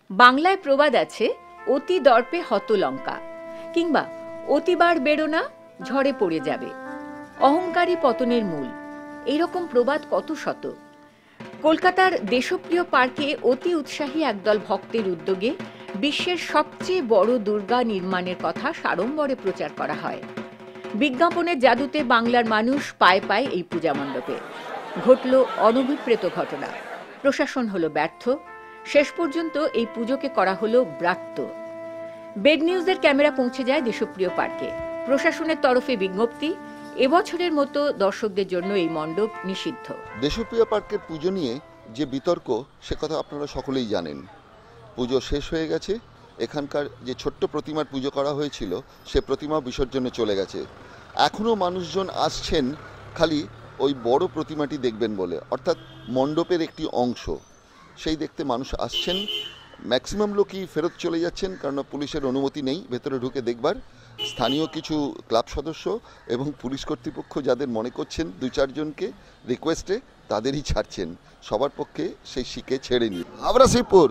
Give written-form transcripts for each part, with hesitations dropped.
বাংলায় প্রবাদ আছে, অতি দর্পে হত লঙ্কা, কিংবা অতিবার বেরো না, ঝড়ে পড়ে যাবে, অহংকারী পতনের মূল। এইরকম প্রবাদ কত শত। কলকাতার দেশপ্রিয় পার্কে অতি উৎসাহী একদল ভক্তের উদ্যোগে বিশ্বের সবচেয়ে বড় দুর্গা নির্মাণের কথা সাড়ম্বরে প্রচার করা হয়। বিজ্ঞাপনের জাদুতে বাংলার মানুষ পায় পায় এই পূজা মণ্ডপে। ঘটল অনভিপ্রেত ঘটনা। প্রশাসন হলো ব্যর্থ। শেষ পর্যন্ত এই পুজোকে করা হলো ব্রাত্য। বেড নিউজের ক্যামেরা পৌঁছে যায় দেশপ্রিয় পার্কে। প্রশাসনের তরফে বিজ্ঞপ্তি, এবছরের মতো দর্শকদের জন্য এই মণ্ডপ নিষিদ্ধ। দেশপ্রিয় পার্কের পুজো নিয়ে যে বিতর্ক, সে কথা আপনারা সকলেই জানেন। পুজো শেষ হয়ে গেছে। এখানকার যে ছোট্ট প্রতিমার পুজো করা হয়েছিল, সে প্রতিমা বিসর্জনে চলে গেছে। এখনও মানুষজন আসছেন খালি ওই বড় প্রতিমাটি দেখবেন বলে, অর্থাৎ মণ্ডপের একটি অংশ সেই দেখতে মানুষ আসছেন। ম্যাক্সিমাম লোকই ফেরত চলে যাচ্ছেন, কারণ পুলিশের অনুমতি নেই ভেতরে ঢুকে দেখবার। স্থানীয় কিছু ক্লাব সদস্য এবং পুলিশ কর্তৃপক্ষ যাদের মনে করছেন দু চারজনকে রিকোয়েস্টে, তাদেরই ছাড়ছেন। সবার পক্ষে সেই শিকে ছেড়ে নি। আমরা শিবপুর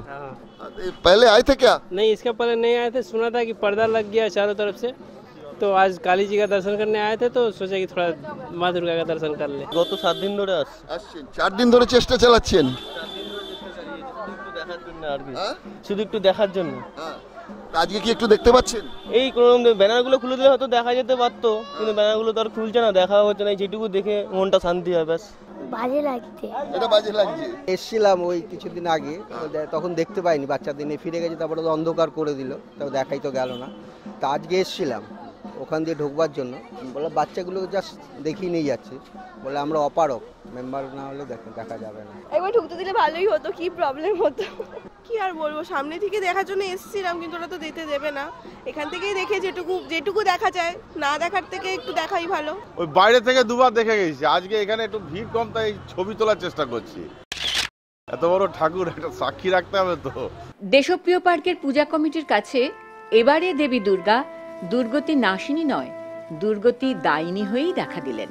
पहले आए थे क्या? नहीं, इसके पहले नहीं आए थे। सुना था कि पर्दा लग गया चारों तरफ से, तो आज काली जी का दर्शन करने आए थे, तो सोचा कि थोड़ा माँ दुर्गा का दर्शन कर ले। গত 7 দিন ধরে আসছেন, 4 দিন ধরে চেষ্টা চালাচ্ছেন শুধু একটু দেখার জন্য। আজকে কি একটু দেখতে পাচ্ছেন? এই কোন ব্যানারগুলো খুলে দিলে হয়তো দেখা যেতে পারতো, কিন্তু ব্যানারগুলো তো আর খুলছে না, দেখা হচ্ছে না। যেটুকু দেখে মনটা শান্তি হয় ব্যাস। বাজে লাগছে, এটা বাজে লাগছে। এসছিলাম ওই কিছুদিন আগে, তখন দেখতে পাইনি, বাচ্চাদের নিয়ে ফিরে গেছে, তারপরে তো অন্ধকার করে দিল, তাও দেখাই তো গেল না। তা আজকে এসছিলাম ওখান দিয়ে ঢুকবার জন্য, বলে বাচ্চাগুলো জাস্ট দেখিয়ে নিয়ে যাচ্ছে, বলে আমরা অপারক, মেম্বার না হলে দেখা যাবে না। একবার ঢুকতে দিলে ভালোই হতো, কি প্রবলেম হতো কি আর বলবো। সামনে থেকে দেখার জন্য এসেছিলাম, কিন্তু ওরা তো দিতে দেবে না। এখান থেকেই দেখে যেটুকু দেখা যায়, না দেখার থেকে একটু দেখাই ভালো। ওই বাইরে থেকে দুবার দেখে গেছি, আজকে এখানে একটু ভিড় কম, তাই ছবি তোলার চেষ্টা করছি। এত বড় ঠাকুর, একটা সাক্ষী রাখতে হবে তো। দেশপ্রিয় পার্কের পূজা কমিটির কাছে এবারে দেবী দুর্গা দুর্গতি নাশিনী নয়, দুর্গতি দায়িনী হয়েই দেখা দিলেন।